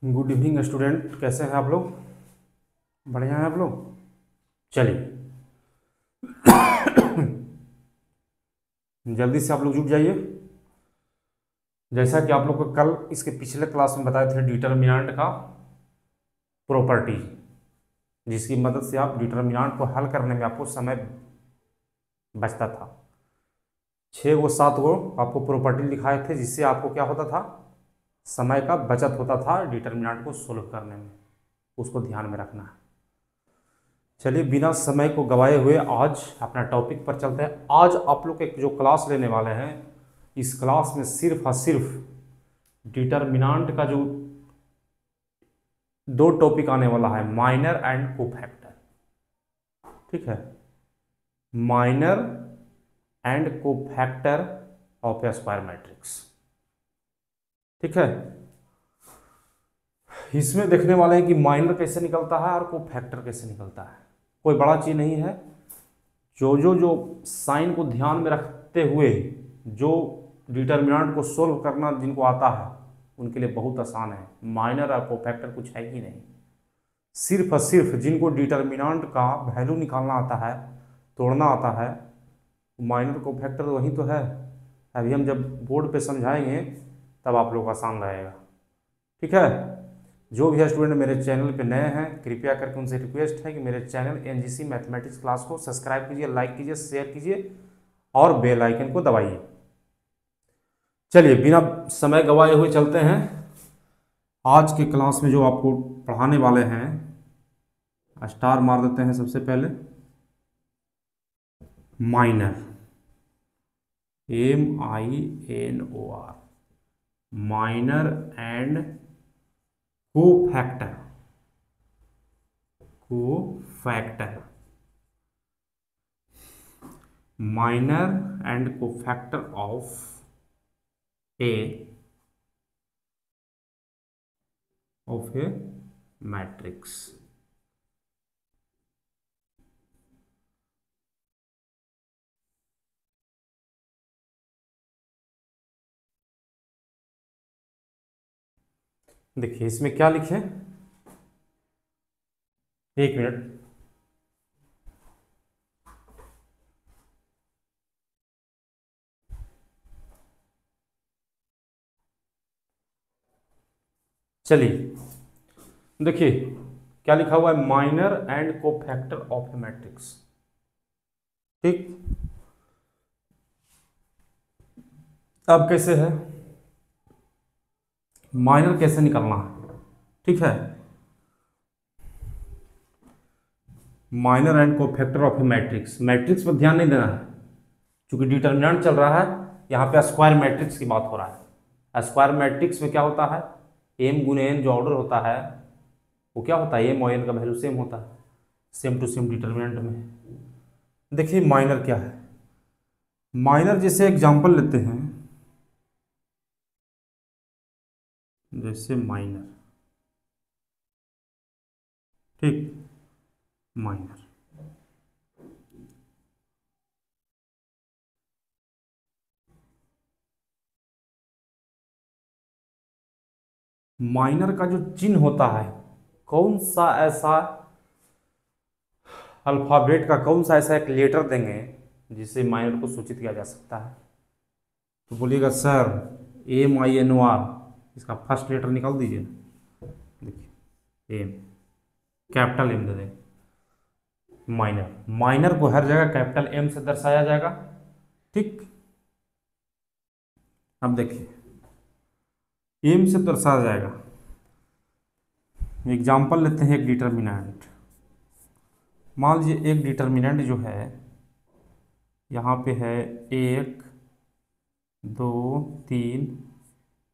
Good evening student, कैसे हैं आप लोग? बढ़िया हैं आप लोग? चलिए जल्दी से आप लोग जुट जाइए। जैसा कि आप लोग को कल इसके पिछले क्लास में बताए थे डिटर्मिनेंट का प्रॉपर्टी, जिसकी मदद से आप डिटर्मिनेंट को हल करने में आपको समय बचता था। 6 7 आपको प्रॉपर्टी दिखाए थे, जिससे आपको क्या होता था, समय का बचत होता था डिटर्मिनेंट को सोल्व करने में। उसको ध्यान में रखना है। चलिए बिना समय को गवाए हुए आज अपना टॉपिक पर चलते हैं। आज आप लोग एक जो क्लास लेने वाले हैं, इस क्लास में सिर्फ और सिर्फ डिटर्मिनेंट का जो 2 टॉपिक आने वाला है, माइनर एंड कोफैक्टर। ठीक है, minor and cofactor of A square matrix. ठीक है, इसमें देखने वाले हैं कि माइनर कैसे निकलता है और कोफैक्टर कैसे निकलता है। कोई बड़ा चीज नहीं है। जो साइन को ध्यान में रखते हुए जो डिटर्मिनेंट को सोल्व करना जिनको आता है, उनके लिए बहुत आसान है। माइनर और कोफैक्टर कुछ है ही नहीं। सिर्फ और सिर्फ जिनको डिटर्मिनेंट का वैल्यू निकालना आता है, तोड़ना आता है, माइनर कोफैक्टर वही तो है। अभी हम जब बोर्ड पे समझाएंगे तब आप लोग आसान रहेगा। ठीक है, जो भी स्टूडेंट मेरे चैनल पे नए हैं, कृपया करके उनसे रिक्वेस्ट है कि मेरे चैनल एनजीसी मैथमेटिक्स क्लास को सब्सक्राइब कीजिए, लाइक कीजिए, शेयर कीजिए और बेल आइकन को दबाइए। चलिए बिना समय गवाए हुए चलते हैं। आज के क्लास में जो आपको पढ़ाने वाले हैं, स्टार मार देते हैं सबसे पहले। Minor, MINOR, minor and cofactor. Minor and cofactor of A matrix. देखिए इसमें क्या लिखे, एक मिनट। चलिए देखिए क्या लिखा हुआ है, minor and cofactor of A matrix. ठीक, अब कैसे है, माइनर कैसे निकालना है। ठीक है, minor and cofactor of A matrix. Matrix पर ध्यान नहीं देना है, क्योंकि डिटर्मिनेंट चल रहा है। यहाँ पे स्क्वायर मैट्रिक्स की बात हो रहा है। स्क्वायर मैट्रिक्स में क्या होता है, m गुने n जो ऑर्डर होता है वो क्या होता है, m और n का वैल्यू सेम होता है, सेम टू सेम डिटर्मिनेंट में। देखिए माइनर क्या है। माइनर जैसे एग्जांपल लेते हैं, जैसे माइनर, ठीक, माइनर माइनर का जो चिन्ह होता है, कौन सा ऐसा अल्फाबेट का कौन सा ऐसा एक लेटर देंगे जिससे माइनर को सूचित किया जा सकता है। तो बोलिएगा सर MINOR, इसका फर्स्ट लेटर निकाल दीजिए। देखिए एम, कैपिटल M दे दें। माइनर को हर जगह कैपिटल M से दर्शाया जाएगा। ठीक, अब देखिए M से दर्शाया जाएगा। एग्जाम्पल लेते हैं, एक डिटर्मिनेंट। मान लीजिए एक डिटर्मिनेंट जो है यहाँ पे है 1 2 3,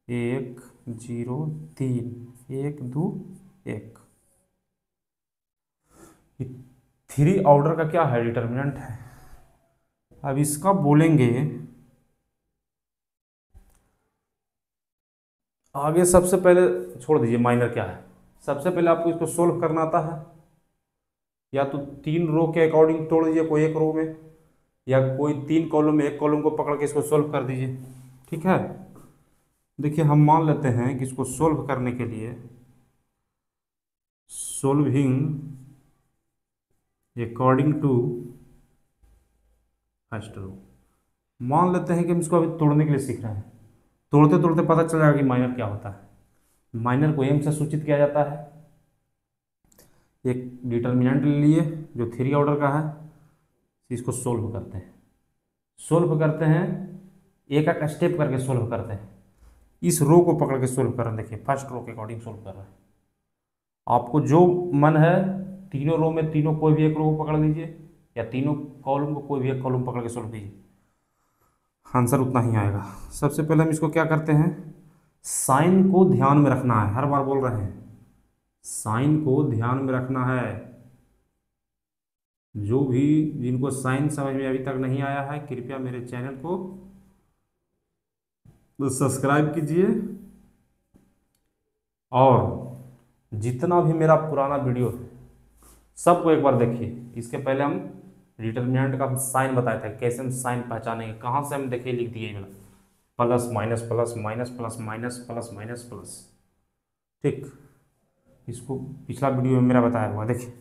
1 0 3, 1 2 1। 3 ऑर्डर का क्या है, डिटर्मिनेंट है। अब इसका बोलेंगे आगे, सबसे पहले छोड़ दीजिए माइनर क्या है, सबसे पहले आपको इसको सोल्व करना आता है। या तो 3 रो के अकॉर्डिंग तोड़ दीजिए कोई एक रो में, या कोई 3 कॉलम में एक कॉलम को पकड़ के इसको सोल्व कर दीजिए। ठीक है, देखिए हम मान लेते हैं कि इसको सोल्व करने के लिए solving according to first row. मान लेते हैं कि हम इसको अभी तोड़ने के लिए सीख रहे हैं, तोड़ते तोड़ते पता चल जाएगा कि माइनर क्या होता है। माइनर को एम से सूचित किया जाता है। एक डिटर्मिनेंट ले लिए जो 3 ऑर्डर का है, इसको सोल्व करते हैं। सोल्व करते हैं एक एक स्टेप करके सोल्व करते हैं। इस रो को पकड़ के सोल्व कर रहे हैं। देखिए फर्स्ट रो के अकॉर्डिंग सोल्व कर रहे हैं। आपको जो मन है तीनों रो में तीनों कोई भी एक रो को पकड़ लीजिए, या तीनों कॉलम को कोई भी एक कॉलम पकड़ के सोल्व कीजिए, आंसर उतना ही आएगा। सबसे पहले हम इसको क्या करते हैं, साइन को ध्यान में रखना है। हर बार बोल रहे हैं साइन को ध्यान में रखना है। जो भी जिनको साइन समझ में अभी तक नहीं आया है, कृपया मेरे चैनल को सब्सक्राइब कीजिए, और जितना भी मेरा पुराना वीडियो है सबको एक बार देखिए। इसके पहले हम डिटर्मिनेंट का साइन बताए थे, कैसे हम साइन पहचानेंगे, कहाँ से हम देखिए लिख दिए plus minus plus minus plus minus plus minus plus. ठीक, इसको पिछला वीडियो में मेरा बताया हुआ। देखिए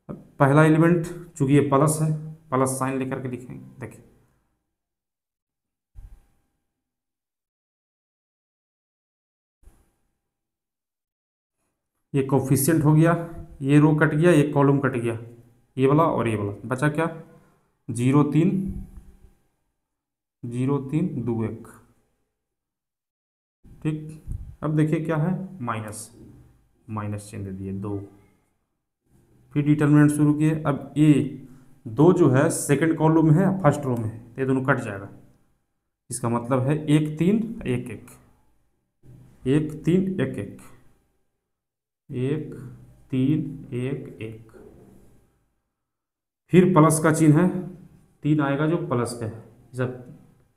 पहला एलिमेंट चूंकि ये प्लस है, प्लस साइन लेकर के लिखेंगे। देखिए ये कोफिशिएंट हो गया, ये रो कट गया, ये कॉलम कट गया, ये वाला और ये वाला बचा क्या, 0 3 0 3 2 1। ठीक, अब देखिए क्या है, माइनस माइनस चिन्ह दे दिए 2। फिर डिटर्मिनेंट शुरू किए। अब ये 2 जो है सेकंड कॉलम में है फर्स्ट रो में है, ये दोनों कट जाएगा। इसका मतलब है 1 3 1 1 1 3 1 1 1 3 1 1। फिर प्लस का चिन्ह है, 3 आएगा जो प्लस का है। सब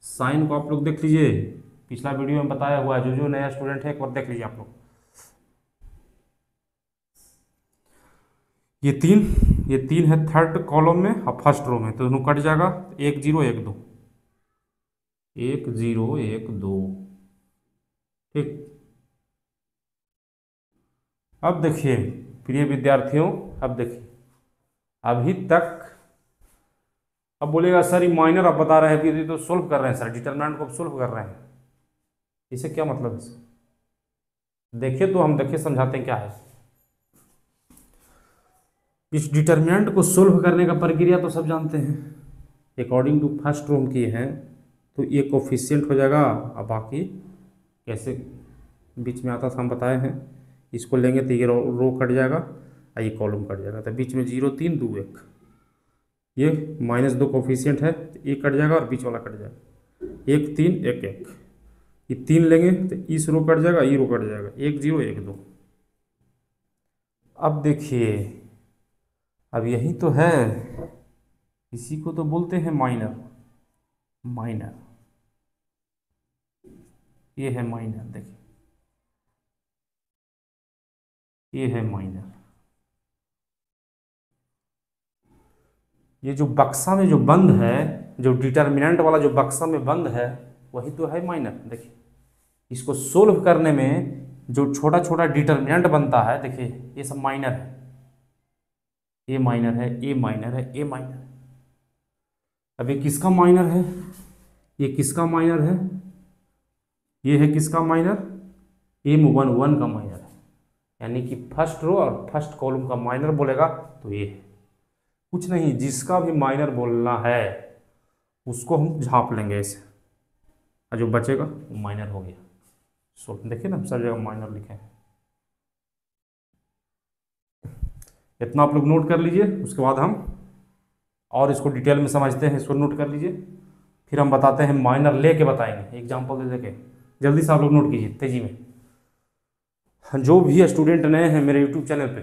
साइन को आप लोग देख लीजिए, पिछला वीडियो में बताया हुआ है। जो नया स्टूडेंट है एक बार देख लीजिए आप लोग। ये तीन है थर्ड कॉलम में और फर्स्ट रो में, तो दोनों कट जाएगा। 1 0 1 2 1 0 1 2। ठीक, अब देखिए प्रिय विद्यार्थियों, अब देखिए अभी तक, अब बोलेगा सर ये माइनर आप बता रहे हैं, फिर तो सोल्व कर रहे हैं सर, डिटरमिनेंट को सोल्व कर रहे हैं, इसे क्या मतलब है। देखिए तो हम देखिए समझाते हैं क्या है। इस डिटरमिनेंट को सोल्व करने का प्रक्रिया तो सब जानते हैं। अकॉर्डिंग टू फर्स्ट रो किए हैं तो ये कोफिशिएंट हो जाएगा। अब बाकी कैसे बीच में आता था हम बताए हैं। इसको लेंगे तो ये रो कट जाएगा और ये कॉलम कट जाएगा, तो बीच में 0 3 2 1। ये -2 कोफिशिएंट है, तो ये कट जाएगा और बीच वाला कट जाएगा। 1 3 1 1। ये 3 लेंगे तो इस रो कट जाएगा, ये रो कट जाएगा। 1 0 1 2। अब देखिए, अब यही तो है, इसी को तो बोलते हैं माइनर। माइनर ये है माइनर। देखिए ये है माइनर। ये जो बक्सा में जो बंद है, जो डिटर्मिनेंट वाला जो बक्सा में बंद है, वही तो है माइनर। देखिए इसको सोल्व करने में जो छोटा छोटा डिटर्मिनेंट बनता है, देखिए ये सब माइनर है। ये माइनर है, ये माइनर है, ये माइनर है। अब ये किसका माइनर है, ये किसका माइनर है, ये है किसका माइनर, M1 1 का माइनर है। यानी कि फर्स्ट रो और फर्स्ट कॉलम का माइनर बोलेगा तो ये है। कुछ नहीं, जिसका भी माइनर बोलना है उसको हम झाँप लेंगे ऐसे, और जो बचेगा वो माइनर हो गया। सो देखिए ना सब जगह माइनर लिखे हैं। इतना आप लोग नोट कर लीजिए, उसके बाद हम और इसको डिटेल में समझते हैं। इसको नोट कर लीजिए, फिर हम बताते हैं, माइनर लेके बताएंगे एग्जाम्पल दे के। जल्दी से आप लोग नोट कीजिए तेजी में। जो भी स्टूडेंट नए हैं मेरे यूट्यूब चैनल पे,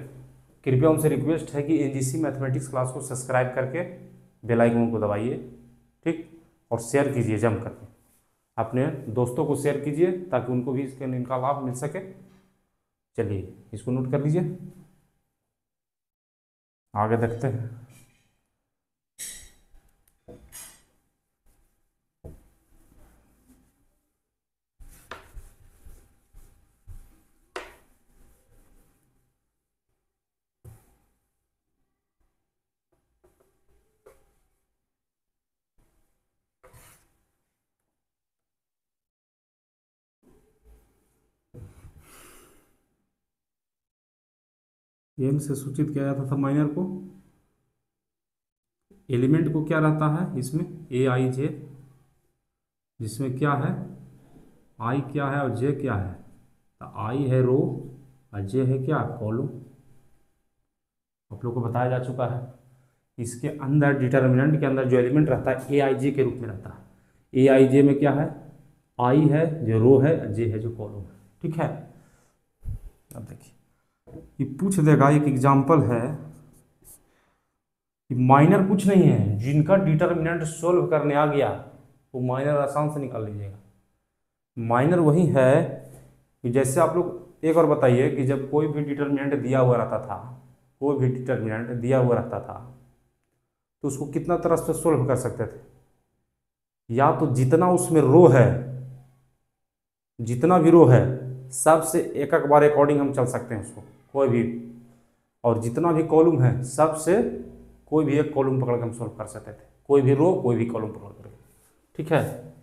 कृपया उनसे रिक्वेस्ट है कि एनजीसी मैथमेटिक्स क्लास को सब्सक्राइब करके बेल आइकन को दबाइए। ठीक, और शेयर कीजिए जम करके, अपने दोस्तों को शेयर कीजिए ताकि उनको भी इनका लाभ मिल सके। चलिए इसको नोट कर लीजिए, आगे देखते हैं। एम से सूचित किया जाता था माइनर को। एलिमेंट को क्या रहता है इसमें, ए आई जे, जिसमें क्या है, आई क्या है और जे क्या है, तो आई है रो और जे है क्या, कॉलम। आप लोग को बताया जा चुका है। इसके अंदर डिटर्मिनेंट के अंदर जो एलिमेंट रहता है ए आई जे के रूप में रहता है। ए आई जे में क्या है, आई है जो रो है, जे है जो कॉलम है। ठीक है, अब देखिए ये पूछ देगा, एक एग्जांपल है कि माइनर कुछ नहीं है, जिनका डिटर्मिनेंट सोल्व करने आ गया वो माइनर आसान से निकाल लीजिएगा। माइनर वही है कि जैसे आप लोग एक और बताइए कि जब कोई भी डिटर्मिनेंट दिया हुआ रहता था, कोई भी डिटर्मिनेंट दिया हुआ रहता था तो उसको कितना तरह से सोल्व कर सकते थे। या तो जितना उसमें रो है, जितना भी रो है सबसे एक एक बार अकॉर्डिंग हम चल सकते हैं उसको कोई भी, और जितना भी कॉलम है सबसे कोई भी एक कॉलम पकड़ के हम सोल्व कर सकते थे, कोई भी रो कोई भी कॉलम पकड़ कर। ठीक है,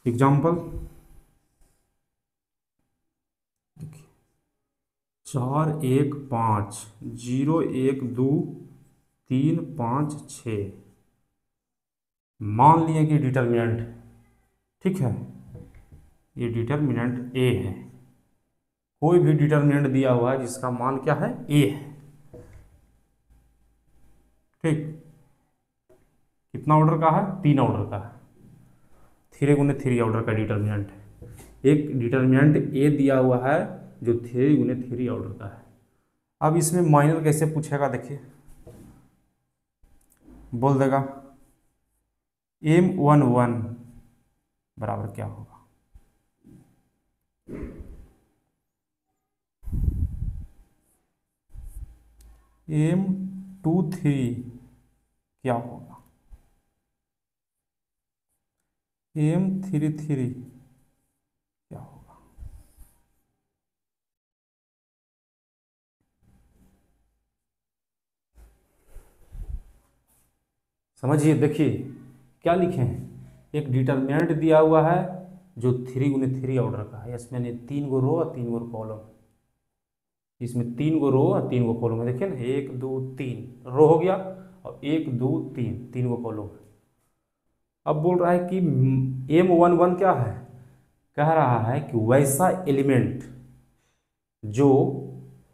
एग्जाम्पल 4 1 5 0 1 2 3 5 6 मान लिए कि डिटर्मिनेंट, ठीक है, ये डिटर्मिनेंट ए है। कोई भी डिटर्मिनेंट दिया हुआ है जिसका मान क्या है, ए है। ठीक, कितना ऑर्डर का है, 3 ऑर्डर का है, 3 गुने 3 ऑर्डर का डिटर्मिनेंट है। एक डिटर्मिनेंट ए दिया हुआ है जो 3 गुने 3 ऑर्डर का है। अब इसमें माइनर कैसे पूछेगा, देखिए बोल देगा M11 बराबर क्या होगा, M23 क्या होगा, M33 क्या होगा। समझिए, देखिए क्या लिखे हैं, एक डिटर्मिनेंट दिया हुआ है जो 3 गुने 3 ऑर्डर का है, इसमें 3 गो रो और 3 गो कॉलम, इसमें 3 गो रो और 3 गो कॉलम है। देखिए ना, 1 2 3 रो हो गया और 1 2 3 3 गो कॉलम है। अब बोल रहा है कि M11 क्या है, कह रहा है कि वैसा एलिमेंट जो,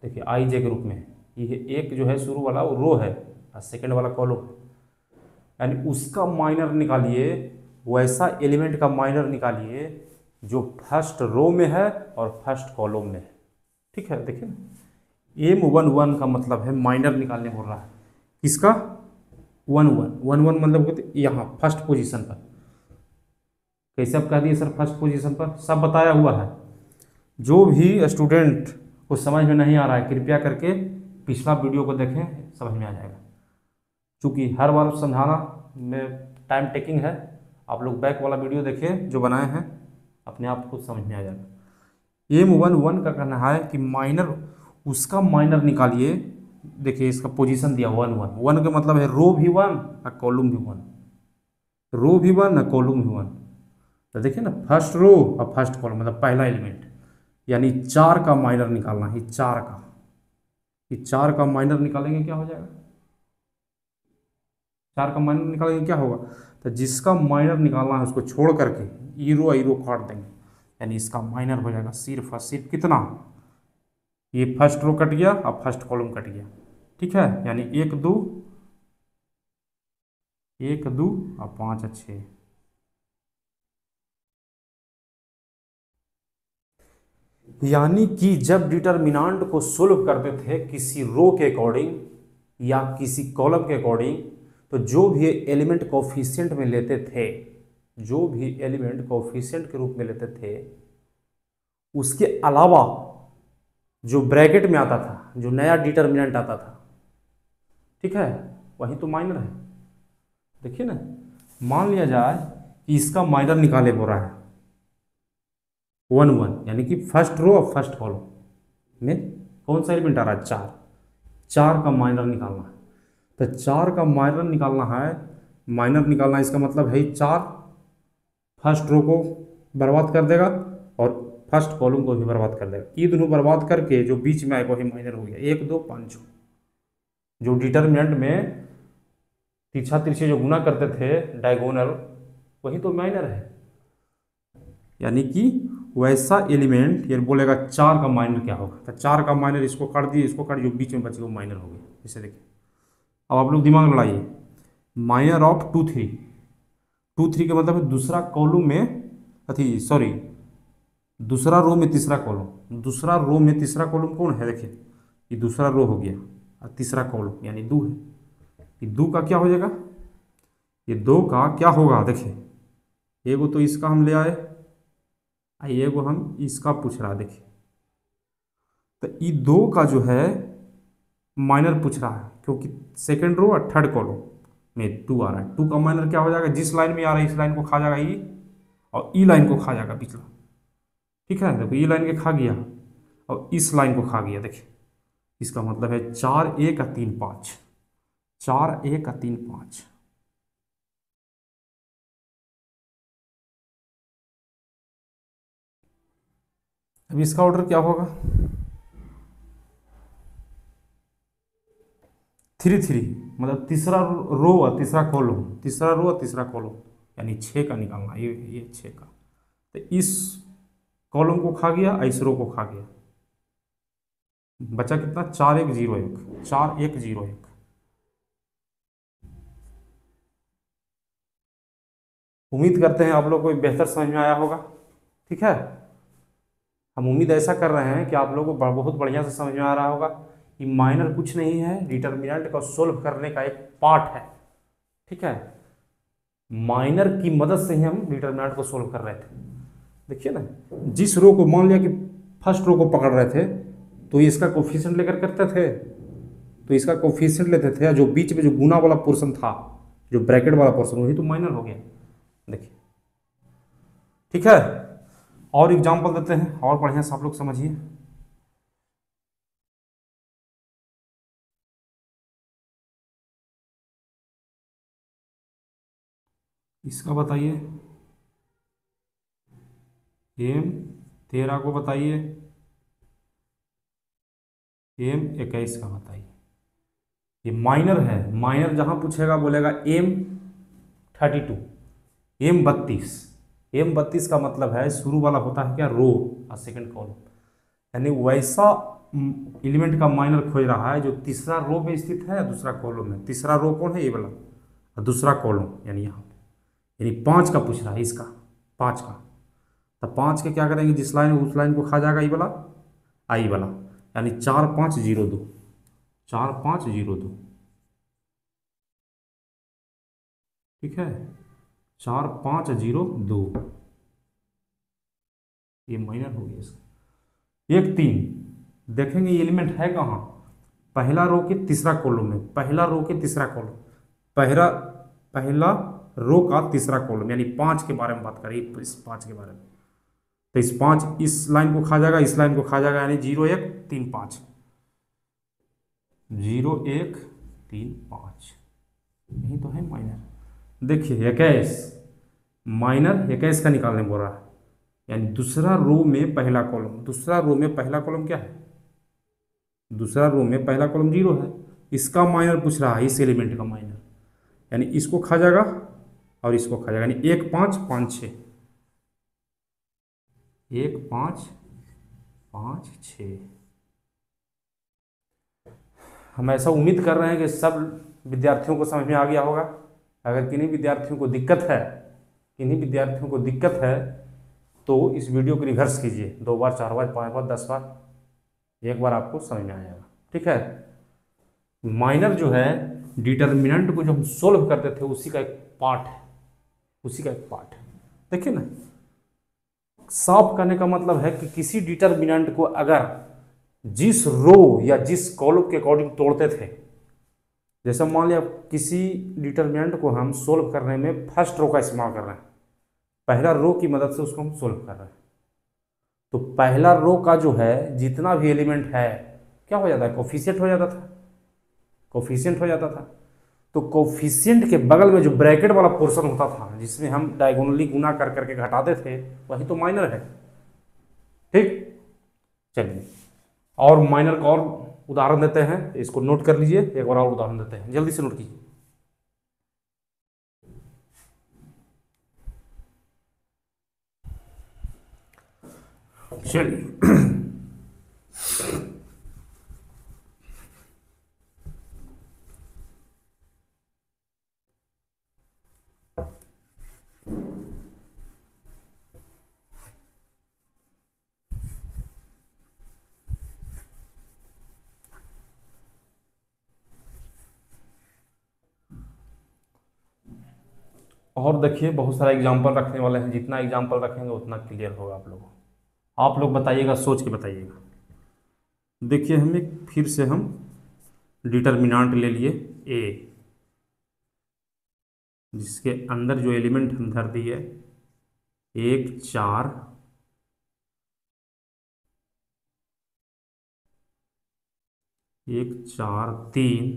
देखिए आई जे के रूप में, ये एक जो है शुरू वाला वो रो है और सेकंड वाला कॉलम है, यानी उसका माइनर निकालिए, वैसा एलिमेंट का माइनर निकालिए जो फर्स्ट रो में है और फर्स्ट कॉलम में है। ठीक है, देखिए ना, M11 का मतलब है माइनर निकालने बोल रहा है, किसका, 11 मतलब यहाँ फर्स्ट पोजीशन पर। कैसे आप कह दिए सर फर्स्ट पोजीशन पर, सब बताया हुआ है। जो भी स्टूडेंट को समझ में नहीं आ रहा है कृपया करके पिछला वीडियो को देखें, समझ में आ जाएगा। क्योंकि हर बार समझाना में टाइम टेकिंग है, आप लोग बैक वाला वीडियो देखिए जो बनाए हैं, अपने आप खुद समझ में आ जाएगा। M11 का कहना है कि माइनर, उसका माइनर निकालिए। देखिए इसका पोजीशन दिया 1 1 1 का मतलब है रो भी 1 और कॉलम भी 1, रो भी 1 और कॉलम भी 1। तो देखिए ना, फर्स्ट रो और फर्स्ट कॉलम मतलब पहला एलिमेंट, यानी 4 का माइनर निकालना है, 4 का, ये 4 का माइनर निकालेंगे क्या हो जाएगा, 4 का माइनर निकालेंगे क्या होगा, तो जिसका माइनर निकालना है उसको छोड़ करके ईरो काट देंगे, यानी इसका माइनर हो जाएगा सिर्फ और सिर्फ कितना, ये फर्स्ट रो कट गया और फर्स्ट कॉलम कट गया। ठीक है, यानी 1 2 1 2 और 5 और 6। यानी कि जब डिटर्मिनांट को सोल्व करते थे किसी रो के अकॉर्डिंग या किसी कॉलम के अकॉर्डिंग, तो जो भी एलिमेंट कोफिशिएंट में लेते थे, जो भी एलिमेंट कोफिशिएंट के रूप में लेते थे, उसके अलावा जो ब्रैकेट में आता था, जो नया डिटर्मिनेंट आता था, ठीक है, वही तो माइनर है। देखिए ना, मान लिया जाए कि इसका माइनर निकाले बोल रहा है 1 1, यानी कि फर्स्ट रो और फर्स्ट कॉलम में कौन सा एलिमेंट आ रहा है, 4 का माइनर निकालना है। तो 4 का माइनर निकालना है, माइनर निकालना इसका मतलब है 4 फर्स्ट रो को बर्बाद कर देगा और फर्स्ट कॉलम को भी बर्बाद कर देगा। ये दोनों बर्बाद करके जो बीच में आएगा वही माइनर हो गया। 1 2 5 जो डिटर्मिनेंट में तिरछा तिरछे जो गुना करते थे डायगोनल, वही तो माइनर है। यानी कि वैसा एलिमेंट ये बोलेगा 4 का माइनर क्या होगा, तो 4 का माइनर इसको काट दिए, इसको काट, जो बीच में बचे वो माइनर हो गया। इसे देखिए, अब आप लोग दिमाग लड़ाइए। माइनर ऑफ 2 3, 2 3 का मतलब है दूसरा कॉलम में दूसरा रो में तीसरा कॉलम। दूसरा रो में तीसरा कॉलम कौन है? देखिए, ये दूसरा रो हो गया और तीसरा कॉलम यानी 2 है। ये 2 का क्या हो जाएगा? ये 2 का क्या होगा? देखिए, एगो तो इसका हम ले आए, एगो हम इसका पूछ रहा है। देखिए, तो ये 2 का जो है माइनर पूछ रहा है, क्योंकि सेकेंड रो और थर्ड कॉलम में 2 आ रहा है। 2 का माइनर क्या हो जाएगा? जिस लाइन में आ रहा है इस लाइन को खा जाएगा ई, और ई लाइन को खा जाएगा पिछला। ठीक है, देखो ई लाइन के खा गया और इस लाइन को खा गया। देखिए, इसका मतलब है 4 1 3 5, 4 1 3 5। अब इसका ऑर्डर क्या होगा? 3 3, मतलब तीसरा रो और तीसरा कॉलम, तीसरा रो और तीसरा कॉलम, यानी 6 का निकालना। ये 6 का, तो इस कॉलम को खा गया, इस रो को खा गया, बचा कितना? 4 1 0 1, 4 1 0 1। उम्मीद करते हैं आप लोग को बेहतर समझ में आया होगा। ठीक है, हम उम्मीद ऐसा कर रहे हैं कि आप लोगों को बहुत बढ़िया से समझ में आ रहा होगा कि माइनर कुछ नहीं है, डिटर्मिनेंट को सोल्व करने का एक पार्ट है। ठीक है, माइनर की मदद से ही हम डिटर्मिनेंट को सोल्व कर रहे थे। देखिए ना, जिस रो को मान लिया कि फर्स्ट रो को पकड़ रहे थे, तो इसका कोफिशिएंट लेकर करते थे, तो इसका कोफिशिएंट लेते थे, जो बीच में जो गुना वाला पोर्शन था, जो ब्रैकेट वाला पोर्शन, वही तो माइनर हो गया। देखिए, ठीक है, और एग्जाम्पल देते हैं और बढ़िया से आप लोग समझिए। इसका बताइए, एम 13 को बताइए, एम 21 का बताइए। ये माइनर है, माइनर जहां पूछेगा बोलेगा एम 32, एम 32। एम 32 का मतलब है शुरू वाला होता है क्या? रो और सेकंड कॉलम, यानी वैसा एलिमेंट का माइनर खोज रहा है जो तीसरा रो में स्थित है, दूसरा कॉलम में। तीसरा रो कौन है? ये वाला, और दूसरा कॉलम यानी यहाँ पे, यानी 5 का पूछ रहा है, इसका 5 का। तो 5 के क्या करेंगे? जिस लाइन उस लाइन को खा जाएगा, ये वाला आई वाला, यानी 4 5 0 2, 4 5 0 2। ठीक है, 4 5 0 2, ये माइनर हो गया इसका। 1 3, देखेंगे ये एलिमेंट है कहाँ? पहला रो के तीसरा कॉलम में, पहला रो के तीसरा कॉलम, पहला रो का तीसरा कॉलम, यानी 5 के बारे में बात करें, इस 5 के बारे में। तो इस 5 इस लाइन को खा जाएगा, इस लाइन को खा जाएगा, यानी 0 1 3 5, 0 1 3 5, यही तो है माइनर। देखिए 21, माइनर 21 का निकालने बोल रहा है, यानी दूसरा रो में पहला कॉलम। दूसरा रो में पहला कॉलम क्या है? दूसरा रो में पहला कॉलम 0 है, इसका माइनर पूछ रहा है, इस एलिमेंट का माइनर, यानी इसको खा जाएगा और इसको खा जाएगा, यानी 1 5 5 6, 1 5 5 6। हम ऐसा उम्मीद कर रहे हैं कि सब विद्यार्थियों को समझ में आ गया होगा। अगर किन्हीं विद्यार्थियों को दिक्कत है, तो इस वीडियो को रिवर्स कीजिए, 2 बार 4 बार 5 बार 10 बार, एक बार आपको समझ में आ जाएगा। ठीक है, माइनर जो है डिटर्मिनेंट को जो हम सोल्व करते थे उसी का एक पार्ट है, देखिए ना, साफ करने का मतलब है कि किसी डिटर्मिनेंट को अगर जिस रो या जिस कॉलम के अकॉर्डिंग तोड़ते थे, जैसे मान लिया किसी डिटर्मिनेंट को हम सोल्व करने में फर्स्ट रो का इस्तेमाल कर रहे हैं, पहला रो की मदद से उसको हम सोल्व कर रहे हैं, तो पहला रो का जो है जितना भी एलिमेंट है क्या हो जाता है? कोफिशिएंट हो जाता था। तो कोफिशिएंट के बगल में जो ब्रैकेट वाला पोर्शन होता था, जिसमें हम डायगोनली गुना कर करके घटाते थे, वही तो माइनर है। ठीक, चलिए और माइनर का और उदाहरण देते हैं, इसको नोट कर लीजिए, एक और उदाहरण देते हैं, जल्दी से नोट कीजिए। चलिए और देखिए बहुत सारा एग्जाम्पल रखने वाले हैं, जितना एग्जाम्पल रखेंगे उतना क्लियर होगा आप लोगों को। आप लोग बताइएगा, सोच के बताइएगा। देखिए हमें फिर से हम डिटर्मिनेंट ले लिए ए, जिसके अंदर जो एलिमेंट हम धर दिए 1 4 1 4 3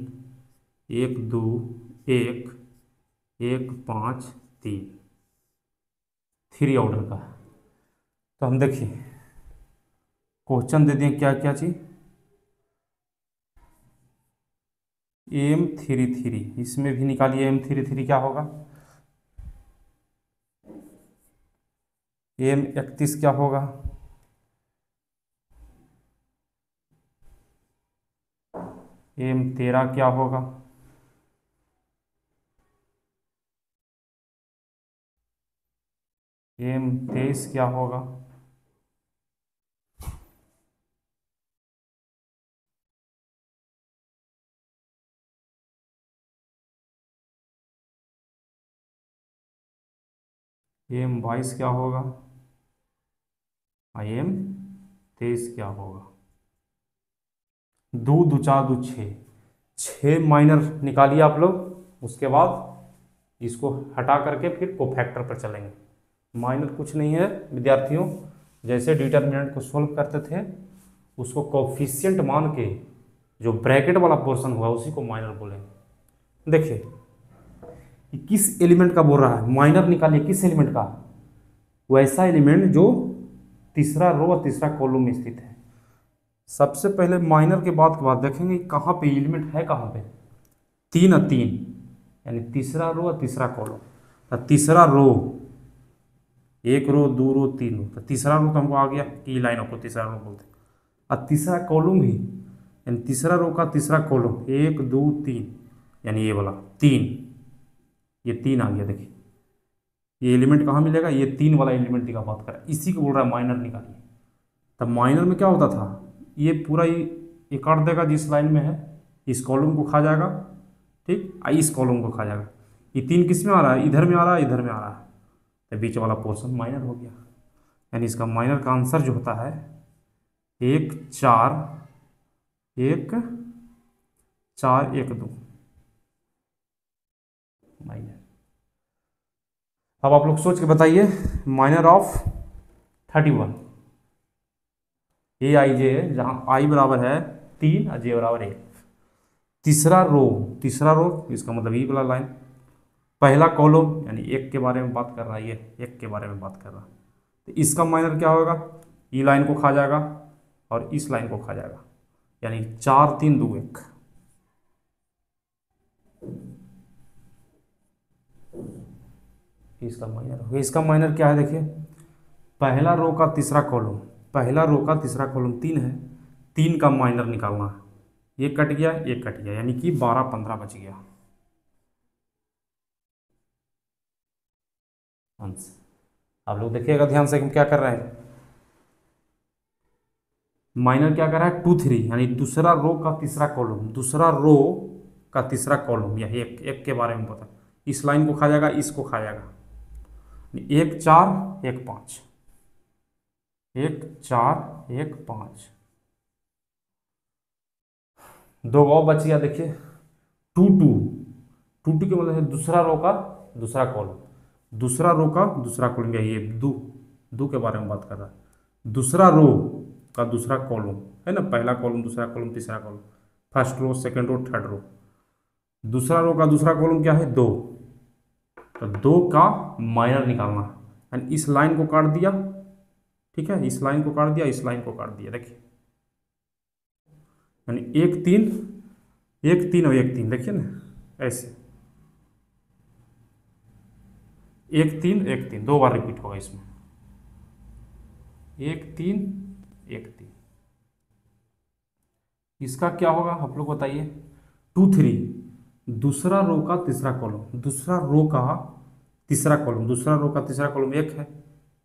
1 2 1 1 5 3, 3 ऑर्डर का। तो हम देखिए क्वेश्चन दे दिए क्या क्या चीज, M33, इसमें भी निकालिए M33 क्या होगा, M31 क्या होगा, M13 क्या होगा, M23 क्या होगा, M22 क्या होगा, M23 क्या होगा। दो दो चार दो छः, 6 माइनर निकालिए आप लोग, उसके बाद इसको हटा करके फिर कोफैक्टर पर चलेंगे। माइनर कुछ नहीं है विद्यार्थियों, जैसे डिटर्मिनेंट को सोल्व करते थे उसको कोफिशिएंट मान के जो ब्रैकेट वाला पोर्शन हुआ उसी को माइनर बोलेंगे। देखिए किस एलिमेंट का बोल रहा है, माइनर निकालिए किस एलिमेंट का, वैसा एलिमेंट जो तीसरा रो और तीसरा कॉलम में स्थित है। सबसे पहले माइनर के बाद देखेंगे कहाँ पे एलिमेंट है, कहाँ पे 3 और 3, यानी तीसरा रो और तीसरा कॉलम। तो तीसरा रो, 1 रो 2 रो 3 रो, तो तीसरा रो तो हमको आ गया कि लाइनों को तीसरा रो बोलते हैं। और तीसरा कॉलम भी, यानी तीसरा रो का तीसरा कॉलम 1 2 3, यानी ये वाला 3, ये 3 आ गया। देखिए ये एलिमेंट कहाँ मिलेगा, ये 3 वाला एलिमेंट की बात कर रहा है, इसी को बोल रहा है माइनर निकालिए। तब माइनर में क्या होता था, ये पूरा ये काट देगा जिस लाइन में है, इस कॉलम को खा जाएगा, ठीक, इस कॉलम को खा जाएगा। ये 3 किस में आ रहा है, इधर में आ रहा है, इधर में आ रहा है, तो बीच वाला पोर्शन माइनर हो गया। यानी इसका माइनर का आंसर जो होता है 1 4 1 4 1 2 माइनर। अब आप लोग सोच के बताइए, माइनर ऑफ 31, ए आई जे है, जहाँ आई बराबर है 3 और जे बराबर 1। तीसरा रो इसका मतलब ई वाला लाइन, पहला कॉलम यानी 1 के बारे में बात कर रहा है, ये 1 के बारे में बात कर रहा है, तो इसका माइनर क्या होगा, ई लाइन को खा जाएगा और इस लाइन को खा जाएगा, यानी 4 3 2 1। इसका माइनर हो गया। इसका माइनर क्या है, देखिए पहला रो का तीसरा कॉलम, पहला रो का तीसरा कॉलम 3 है, 3 का माइनर निकालना है, ये कट गया ये कट गया, यानी कि 12 15 बच गया आंसर। आप लोग देखिएगा ध्यान से हम क्या कर रहे हैं, माइनर क्या कर रहा है 2 3, यानी दूसरा रो का तीसरा कॉलम, दूसरा रो का तीसरा कॉलम, यह एक के बारे में पता, इस लाइन को खा जाएगा, इसको खा जाएगा, 1 4 1 5, 1 4 1 5, 2 और बच गया। देखिए 2 2 2 2 के मतलब है दूसरा रो का दूसरा कॉलम, दूसरा रो का दूसरा कॉलम, ये दो के बारे में बात कर रहा है, दूसरा रो का दूसरा कॉलम है ना, पहला कॉलम दूसरा कॉलम तीसरा column, first row second row third row, दूसरा रो का दूसरा कॉलम क्या है 2, तो 2 का माइनर निकालना, यानी इस लाइन को काट दिया ठीक है, इस लाइन को काट दिया, इस लाइन को काट दिया, देखिए यानी 1 3 1 3 और 1 3, देखिए ना ऐसे 1 3 1 3 दो बार रिपीट होगा इसमें, 1 3 1 3। इसका क्या होगा आप लोग बताइए, 2 3, दूसरा रो का तीसरा कॉलम, दूसरा रो का तीसरा कॉलम, दूसरा रो का तीसरा कॉलम 1 है,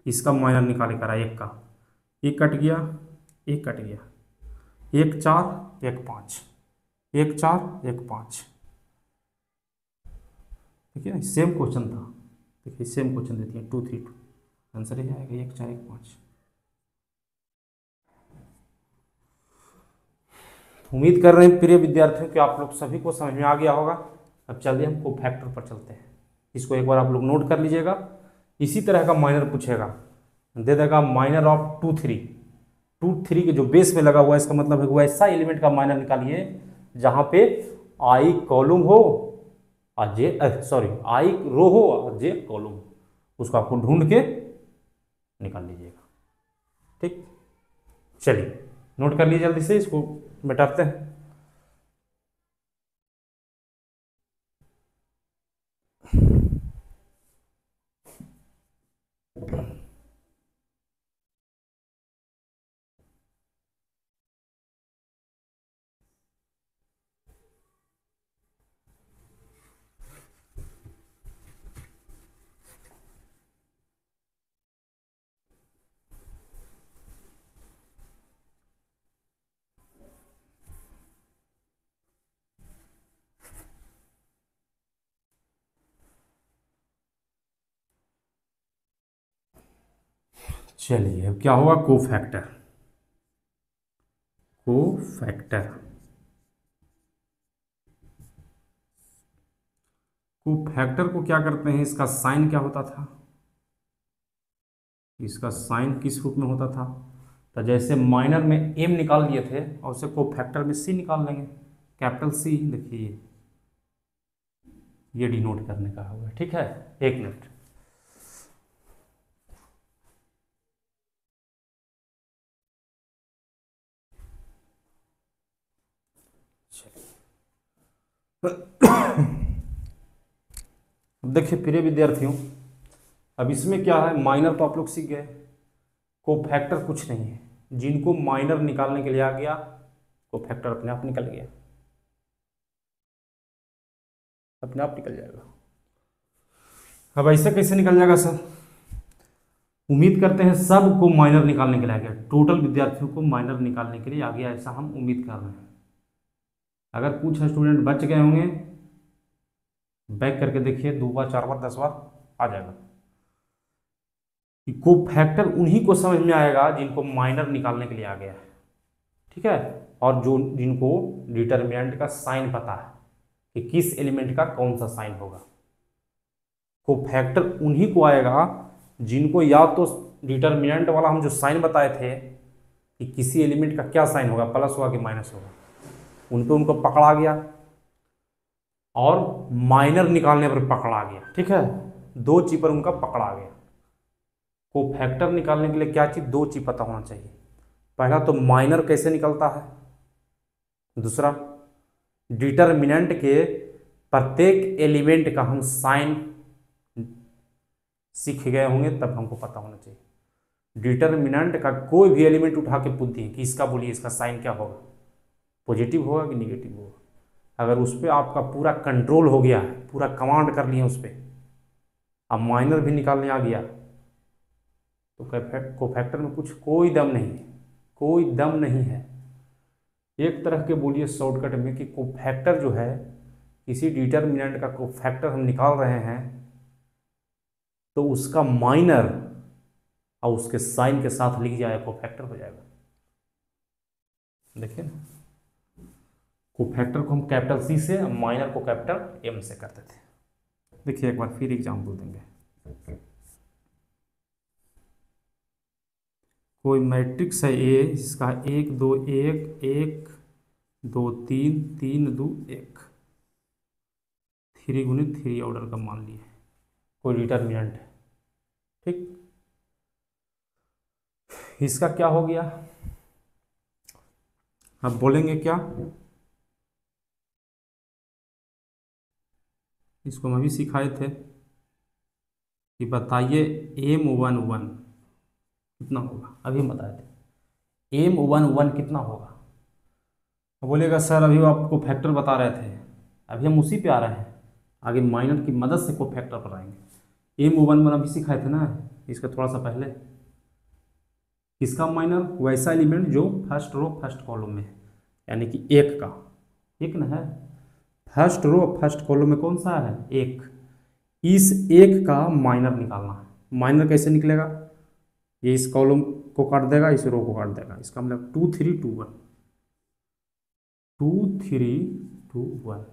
इसका माइनर निकाले करा 1 का, 1 कट गया, 1 कट गया, 1 4 1 5, 1 4 1 5। देखिए ना सेम क्वेश्चन था, देखिए सेम क्वेश्चन देती है 2 3 2, आंसर ही आएगा 1 4 1 5। उम्मीद कर रहे हैं प्रिय विद्यार्थियों कि आप लोग सभी को समझ में आ गया होगा। अब चलिए हम कोफैक्टर पर चलते हैं, इसको एक बार आप लोग नोट कर लीजिएगा। इसी तरह का माइनर पूछेगा, दे देगा माइनर ऑफ 2 3, 2 3 के जो बेस में लगा हुआ है, इसका मतलब है वैसा एलिमेंट का माइनर निकालिए जहां पे आई कॉलम हो और जे सॉरी आई रो हो और जे कॉलम हो, उसको आपको ढूंढ के निकाल लीजिएगा। ठीक, चलिए नोट कर लीजिए जल्दी से, इसको मिटाते हैं। चलिए अब क्या होगा, कोफैक्टर, कोफैक्टर, कोफैक्टर को क्या करते हैं, इसका साइन क्या होता था, इसका साइन किस रूप में होता था, तो जैसे माइनर में एम निकाल लिए थे और उसे कोफैक्टर में सी निकाल लेंगे, कैपिटल सी। देखिए ये डिनोट करने का होगा, ठीक है, एक मिनट। अब देखिए प्रिय विद्यार्थियों, अब इसमें क्या है, माइनर तो आप लोग सीख गए, कोफैक्टर कुछ नहीं है, जिनको माइनर निकालने के लिए आ गया कोफैक्टर अपने आप निकल गया, अपने आप निकल जाएगा। अब ऐसे कैसे निकल जाएगा सर, उम्मीद करते हैं सबको माइनर निकालने के लिए आ गया, टोटल विद्यार्थियों को माइनर निकालने के लिए आ गया, ऐसा हम उम्मीद कर रहे हैं। अगर कुछ स्टूडेंट बच गए होंगे, बैक करके देखिए 2 बार 4 बार 10 बार आ जाएगा। कि कोफैक्टर उन्हीं को समझ में आएगा जिनको माइनर निकालने के लिए आ गया है, ठीक है, और जो जिनको डिटर्मिनेंट का साइन पता है कि किस एलिमेंट का कौन सा साइन होगा। कोफैक्टर उन्हीं को आएगा जिनको या तो डिटर्मिनेंट वाला हम जो साइन बताए थे कि किसी एलिमेंट का क्या साइन होगा, प्लस होगा कि माइनस होगा, उनको पकड़ा गया, और माइनर निकालने पर पकड़ा गया, ठीक है, 2 चीज पर उनका पकड़ा गया। कोफैक्टर निकालने के लिए क्या चीज, 2 चीज पता होना चाहिए, पहला तो माइनर कैसे निकलता है, दूसरा डिटर्मिनेंट के प्रत्येक एलिमेंट का हम साइन सीख गए होंगे, तब हमको पता होना चाहिए। डिटर्मिनेंट का कोई भी एलिमेंट उठा के पूछ दिए कि इसका बोलिए इसका साइन क्या होगा, पॉजिटिव होगा कि निगेटिव होगा, अगर उस पर आपका पूरा कंट्रोल हो गया है, पूरा कमांड कर लिया उस पर, अब माइनर भी निकालने आ गया, तो कोफैक्टर में कुछ कोई दम नहीं है, कोई दम नहीं है। एक तरह के बोलिए शॉर्टकट में कि कोफैक्टर जो है, किसी डिटर्मिनेंट का कोफैक्टर हम निकाल रहे हैं तो उसका माइनर और उसके साइन के साथ लिख जाए कोफैक्टर हो जाएगा। देखिए ना, कोफैक्टर को हम कैपिटल सी से, माइनर को कैपिटल एम से करते थे। देखिए एक बार फिर एग्जाम्पल देंगे, कोई मैट्रिक्स है ए, जिसका 1 2 1 1 2 3 3 2 1, 3 गुणित 3 ऑर्डर का मान लिए, कोई डिटर्मिनेंट है, ठीक। इसका क्या हो गया, अब बोलेंगे क्या, इसको हम अभी सिखाए थे कि बताइए M11 कितना होगा, अभी हम बताए थे M11 कितना होगा। तो बोलेगा सर अभी वो आपको फैक्टर बता रहे थे, अभी हम उसी पे आ रहे हैं, आगे माइनर की मदद से को फैक्टर पर आएंगे। M11 अभी सिखाए थे ना, इसका थोड़ा सा पहले। किसका माइनर, वैसा एलिमेंट जो फर्स्ट रो फर्स्ट कॉलम में है, यानी कि एक का, एक ना है, फर्स्ट रो फर्स्ट कॉलम में कौन सा है, एक। इस एक का माइनर निकालना है। माइनर कैसे निकलेगा, ये इस कॉलम को काट देगा, इस रो को काट देगा, इसका मतलब 2 3 2 1, 2 3 2 1,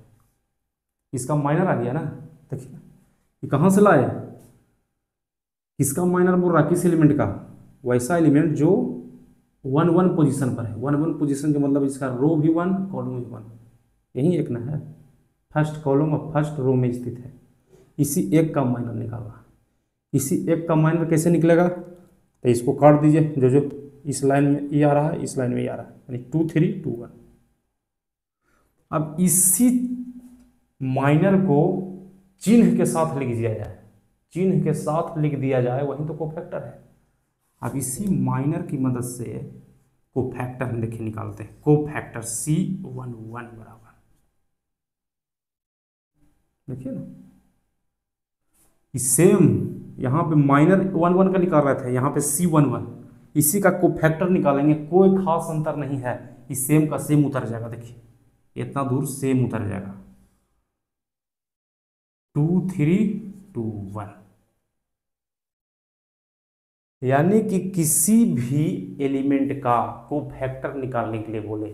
इसका माइनर आ गया ना। देखिए ये कहाँ से लाए, किसका माइनर बोल रहा है, किस एलिमेंट का, वैसा एलिमेंट जो 1 1 पोजीशन पर है। 1 1 पोजीशन का मतलब इसका रो भी 1 कॉलम भी 1, यही एक ना है, फर्स्ट कॉलम और फर्स्ट रो में स्थित है। इसी एक का माइनर निकालना, इसी एक का माइनर कैसे निकलेगा, तो इसको काट दीजिए, जो जो इस लाइन में ये आ रहा है, इस लाइन में ये आ रहा है, यानी 2 3 2 1। अब इसी माइनर को चिन्ह के साथ लिख दिया जाए, चिन्ह के साथ लिख दिया जाए, वही तो कोफैक्टर है। अब इसी माइनर की मदद से कोफैक्टर हम देखिए निकालते हैं, कोफैक्टर C11 बराबर, देखिए ना, सेम यहाँ पे माइनर 1 1 का निकाल रहे थे, यहाँ पे C11, इसी का कोफैक्टर निकालेंगे, कोई खास अंतर नहीं है, इस सेम का सेम उतर जाएगा। देखिए इतना दूर सेम उतर जाएगा, 2 3 2 1, यानी कि किसी भी एलिमेंट का कोफैक्टर निकालने के लिए बोले,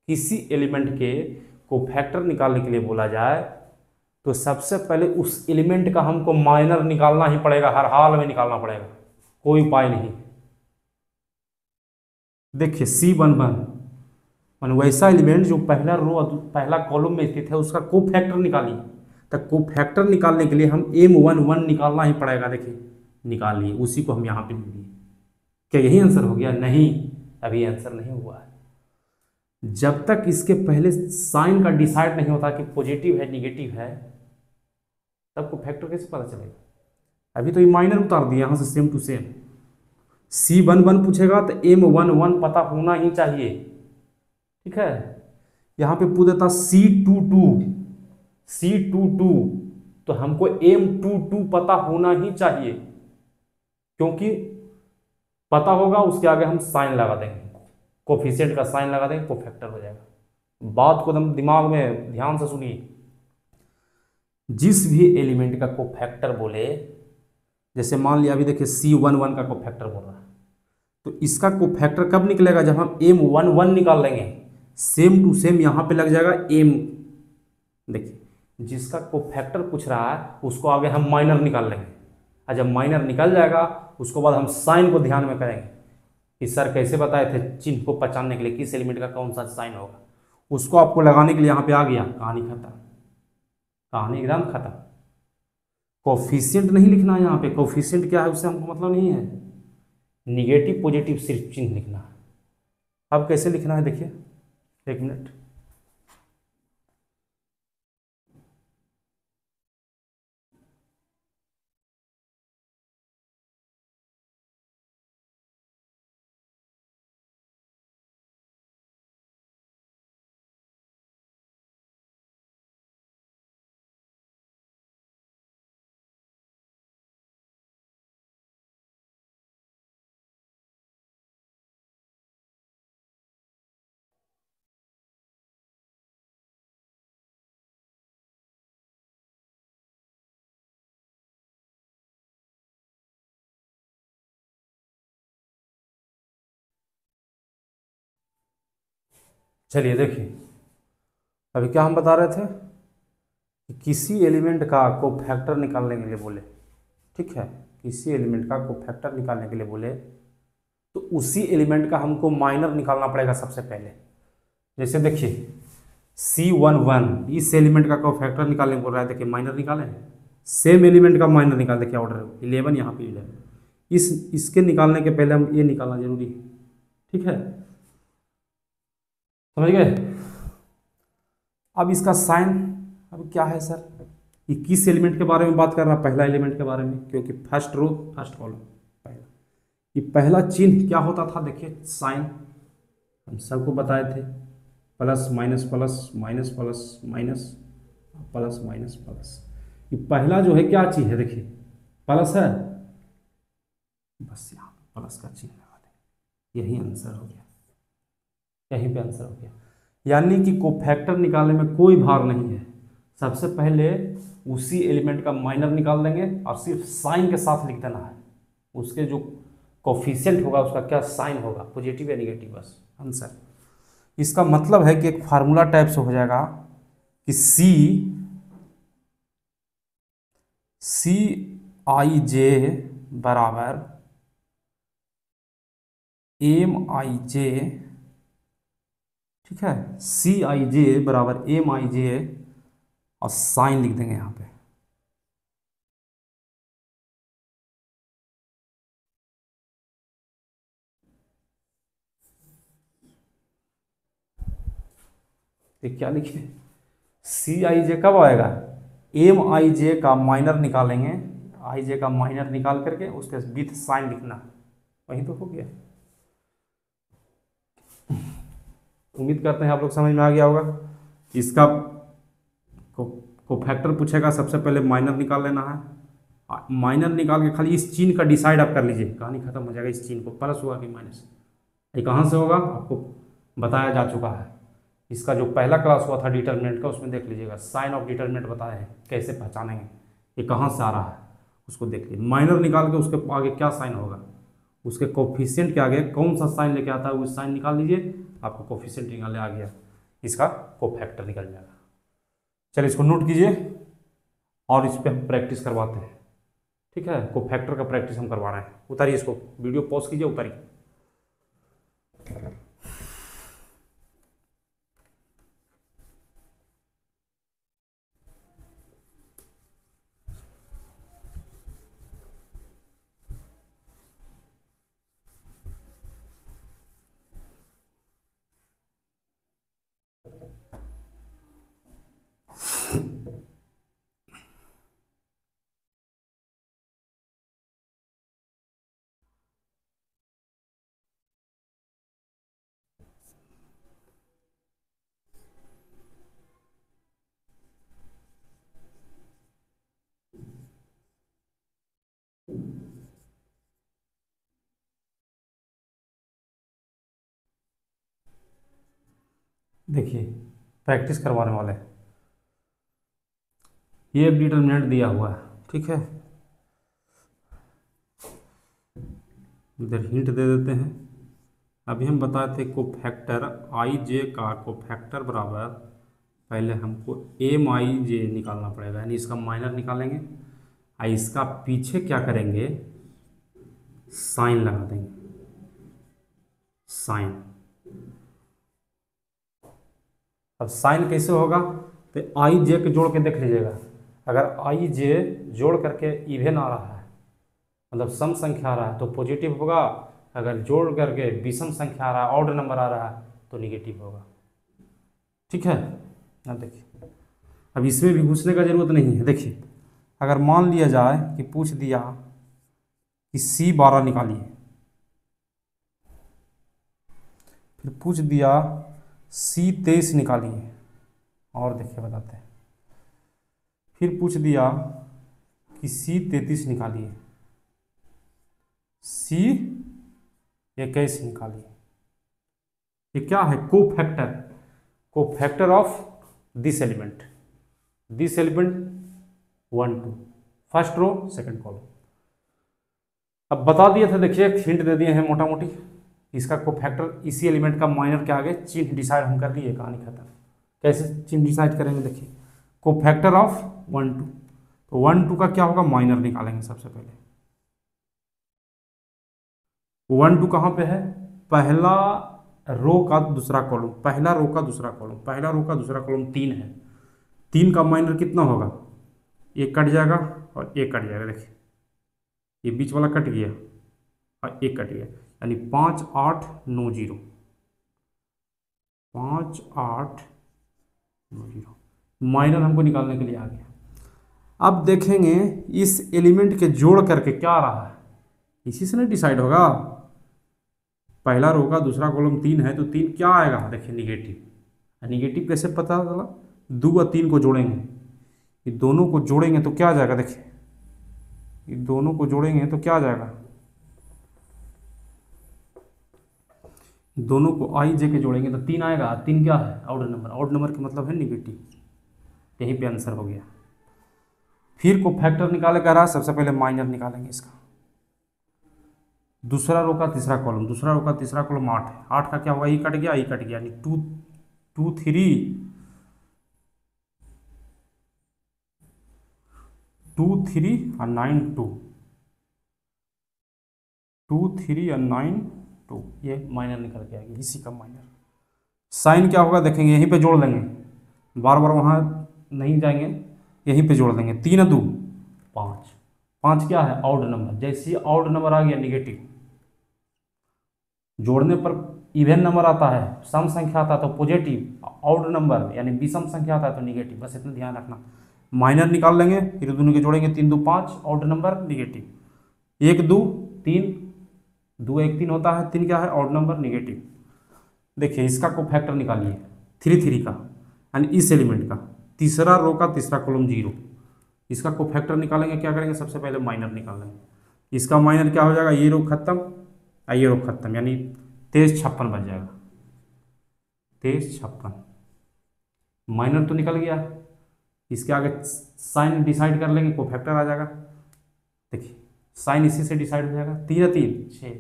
किसी एलिमेंट के कोफैक्टर निकालने के लिए बोला जाए, तो सबसे पहले उस एलिमेंट का हमको माइनर निकालना ही पड़ेगा, हर हाल में निकालना पड़ेगा, कोई उपाय नहीं। देखिए C11 वैसा एलिमेंट जो पहला रो पहला कॉलम में स्थित है, उसका कोफैक्टर निकालिए। तो कोफैक्टर निकालने के लिए हम M11 निकालना ही पड़ेगा। देखिए निकाल लिए, उसी को हम यहाँ पे लिख लिए। क्या यही आंसर हो गया, नहीं, अभी आंसर नहीं हुआ है। जब तक इसके पहले साइन का डिसाइड नहीं होता कि पॉजिटिव है निगेटिव है, तब कोफैक्टर कैसे पता चलेगा। अभी तो ये माइनर उतार दिया यहाँ से सेम टू सेम। C11 पूछेगा तो M11 पता होना ही चाहिए, ठीक है। यहाँ पे पूछ देता C22 तो हमको M22 पता होना ही चाहिए, क्योंकि पता होगा, उसके आगे हम साइन लगा देंगे, कोफिशिएंट का साइन लगा देंगे, कोफैक्टर हो जाएगा। बात को एकदम दिमाग में ध्यान से सुनिए। जिस भी एलिमेंट का कोफैक्टर बोले, जैसे मान लिया अभी देखिए C11 का कोफैक्टर बोल रहा है, तो इसका कोफैक्टर कब निकलेगा, जब हम M11 निकाल लेंगे, सेम टू सेम यहाँ पे लग जाएगा M। देखिए जिसका कोफैक्टर पूछ रहा है उसको आगे हम माइनर निकाल लेंगे, और जब माइनर निकल जाएगा उसको बाद हम साइन को ध्यान में करेंगे कि सर कैसे बताए थे चिन्ह को पहचानने के लिए किस एलिमेंट का कौन सा साइन होगा, उसको आपको लगाने के लिए यहाँ पे आ गया, कहानी खत्म, कहानी एकदम खत्म। कोफिशिएंट नहीं लिखना है यहाँ पे, कोफिशिएंट क्या है उससे हमको मतलब नहीं है, निगेटिव पॉजिटिव सिर्फ चिन्ह लिखना है। अब कैसे लिखना है देखिए, एक मिनट, चलिए देखिए, अभी क्या हम बता रहे थे कि किसी एलिमेंट का कोफैक्टर निकालने के लिए बोले, ठीक है, किसी एलिमेंट का कोफैक्टर निकालने के लिए बोले तो उसी एलिमेंट का हमको माइनर निकालना पड़ेगा सबसे पहले। जैसे देखिए C11 इस एलिमेंट का कोफैक्टर निकालने बोल रहा है, देखिए माइनर निकालें, सेम एलिमेंट का माइनर निकाल, देखिए ऑर्डर 11 यहाँ पे 11, इसके निकालने के पहले हम ये निकालना जरूरी है, ठीक है, समझ गए। अब इसका साइन अब क्या है सर, ये किस एलिमेंट के बारे में बात कर रहा है, पहला एलिमेंट के बारे में, क्योंकि फर्स्ट रो फर्स्ट कॉलम पहला, ये पहला चिन्ह क्या होता था, देखिए साइन हम सबको बताए थे, plus minus plus minus plus minus plus minus plus. ये पहला जो है क्या चीज है, देखिए प्लस है, बस यहाँ पे प्लस का चिन्ह लगा दें, यही आंसर हो गया, यहीं पे आंसर हो गया। यानी कि कोफैक्टर निकालने में कोई भार नहीं है, सबसे पहले उसी एलिमेंट का माइनर निकाल देंगे और सिर्फ साइन के साथ लिख देना है, उसके जो कोफिशिएंट होगा उसका क्या साइन होगा, पॉजिटिव या निगेटिव, बस आंसर। इसका मतलब है कि एक फार्मूला टाइप से हो जाएगा कि सी आई जे बराबर एम आई जे, ठीक है, सी आई जे बराबर एम आई जे और साइन लिख देंगे यहाँ पे। तो क्या लिखे, सी आई जे कब आएगा, एम आई जे का माइनर निकालेंगे, आई जे का माइनर निकाल करके उसके विथ साइन लिखना, वही तो हो गया। उम्मीद करते हैं आप लोग समझ में आ गया होगा। इसका कोफैक्टर पूछेगा, सबसे पहले माइनर निकाल लेना है, माइनर निकाल के खाली इस चिन्ह का डिसाइड आप कर लीजिए, कहानी खत्म हो जाएगा। इस चिन्ह को प्लस हुआ कि माइनस, ये कहाँ से होगा आपको बताया जा चुका है। इसका जो पहला क्लास हुआ था डिटरमिनेंट का, उसमें देख लीजिएगा साइन ऑफ डिटरमिनेंट बताए हैं, कैसे पहचानेंगे ये कहाँ से आ रहा है, उसको देख लीजिए। माइनर निकाल के उसके आगे क्या साइन होगा, उसके कोफिशिएंट के आगे कौन सा साइन लेके आता है वो साइन निकाल लीजिए, आपको कोफिशिएंट निकालने आ गया, इसका कोफैक्टर निकल जाएगा। चलिए इसको नोट कीजिए और इस पर हम प्रैक्टिस करवाते हैं, ठीक है, कोफैक्टर का प्रैक्टिस हम करवा रहे हैं। उतारिए इसको, वीडियो पॉज कीजिए, उतारिए। देखिए प्रैक्टिस करवाने वाले, ये डिटरमिनेंट दिया हुआ है, ठीक है, इधर हिंट दे देते हैं। अभी हम बताए थे कोफैक्टर आई जे का कोफैक्टर बराबर, पहले हमको एम आई जे निकालना पड़ेगा, यानी इसका माइनर निकालेंगे और इसका पीछे क्या करेंगे, साइन लगा देंगे, साइन। अब साइन कैसे होगा, तो आई जे के जोड़ के देख लीजिएगा, अगर आई जे जोड़ करके इवेन आ रहा है, मतलब सम संख्या आ रहा है तो पॉजिटिव होगा, अगर जोड़ करके विषम संख्या आ रहा है, ऑड नंबर आ रहा है तो निगेटिव होगा, ठीक है। अब देखिए, अब इसमें भी घुसने का जरूरत नहीं है। देखिए अगर मान लिया जाए कि पूछ दिया कि C12 निकालिए, फिर पूछ दिया C23 निकालिए, और देखिए बताते हैं, फिर पूछ दिया कि C33 निकालिए, C21 निकालिए। ये क्या है, cofactor, cofactor of this element 1 2, first row second column. अब बता दिए थे, देखिए हिंट दे दिए हैं मोटा मोटी, इसका कोफैक्टर इसी एलिमेंट का माइनर के आगे चिन्ह डिसाइड हम कर लिए, कहानी खत्म। कैसे चिन्ह डिसाइड करेंगे, देखिए कोफैक्टर ऑफ 1 2, तो 1 2 का क्या होगा, माइनर निकालेंगे सबसे पहले। 1 2 कहाँ पे है, पहला रो का दूसरा कॉलम, पहला रो का दूसरा कॉलम, पहला रो का दूसरा कॉलम 3 है, 3 का माइनर कितना होगा, एक कट जाएगा और एक कट जाएगा, देखिए ये बीच वाला कट गया, और एक कट गया, यानी 5890, 5890 माइनर हमको निकालने के लिए आ गया। अब देखेंगे इस एलिमेंट के जोड़ करके क्या आ रहा है, इसी से ना डिसाइड होगा। पहला रो का दूसरा कॉलम 3 है तो 3 क्या आएगा, देखिए निगेटिव। निगेटिव कैसे पता चला, 2 और 3 को जोड़ेंगे, ये दोनों को जोड़ेंगे तो क्या आ जाएगा, देखिए ये दोनों को जोड़ेंगे तो क्या आ जाएगा, दोनों को आई जे के जोड़ेंगे तो 3 आएगा। 3 क्या है, ऑड नंबर, ऑड नंबर का मतलब है निगेटिव, यहीं पे आंसर हो गया। फिर को फैक्टर निकाले कह रहा है, सबसे पहले माइनर निकालेंगे इसका। दूसरा रो का तीसरा कॉलम, दूसरा रो का तीसरा कॉलम 8 है, 8 का क्या होगा, ई कट गया, ई कट गया, यानी 2 2 3 2 3 और 9 2 2 3 और 9 2, ये माइनर निकल के आएगी, इसी का माइनर। साइन क्या होगा देखेंगे, यहीं पे जोड़ लेंगे, बार बार वहाँ नहीं जाएंगे, यहीं पे जोड़ देंगे। 3 और 2 5, 5 क्या है, ऑड नंबर, जैसे ही ऑड नंबर आ गया निगेटिव, जोड़ने पर इवन नंबर आता है, सम संख्या आता है तो पॉजिटिव, ऑड नंबर यानी विषम संख्या आता है तो निगेटिव, बस इतना ध्यान रखना। माइनर निकाल लेंगे, फिर दोनों के जोड़ेंगे, 3 2 5, ऑड नंबर निगेटिव, 1 2 3, 2 1 3 होता है, 3 क्या है, ऑड नंबर निगेटिव। देखिए इसका को फैक्टर निकालिए 3 3 का, यानी इस एलिमेंट का तीसरा रो का तीसरा कॉलम 0, इसका को फैक्टर निकालेंगे, क्या करेंगे, सबसे पहले माइनर निकालेंगे। इसका माइनर क्या हो जाएगा, ये रो खत्म, ये रो खत्म, यानी 2356 बन जाएगा, 2356 माइनर तो निकल गया। इसके आगे साइन डिसाइड कर लेंगे, को फैक्टर आ जाएगा, देखिए साइन इसी से डिसाइड हो जाएगा, 3 3 6,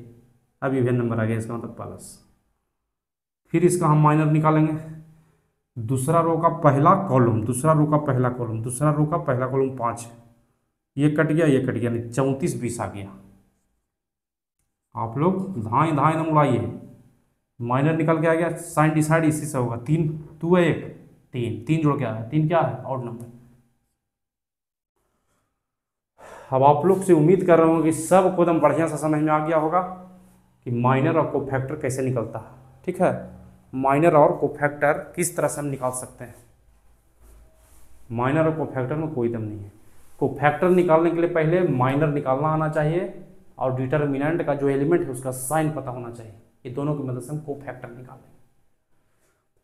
अब इवन नंबर आ गया, इसका मतलब प्लस। फिर इसका हम माइनर निकालेंगे, दूसरा रो का पहला कॉलम, दूसरा रो का पहला कॉलम, दूसरा रो का पहला कॉलम 5 है, ये कट गया, ये कट गया, यानी 34 20 आ गया। आप लोग धाएं धाएं न उड़ाइए, माइनर निकल के आ गया, साइन डिसाइड इसी से होगा, 3 2 है 1 3, 3 जोड़ के आया, 3 क्या है, ऑड नंबर। अब आप लोग से उम्मीद कर रहा हूँ कि सब को एकदम बढ़िया से समझ में आ गया होगा कि माइनर और कोफैक्टर कैसे निकलता है। ठीक है, माइनर और कोफैक्टर किस तरह से हम निकाल सकते हैं। माइनर और कोफैक्टर में कोई दम नहीं है। कोफैक्टर निकालने के लिए पहले माइनर निकालना आना चाहिए और डिटर्मिनेंट का जो एलिमेंट है उसका साइन पता होना चाहिए, ये दोनों की मदद से हम कोफैक्टर निकालेंगे।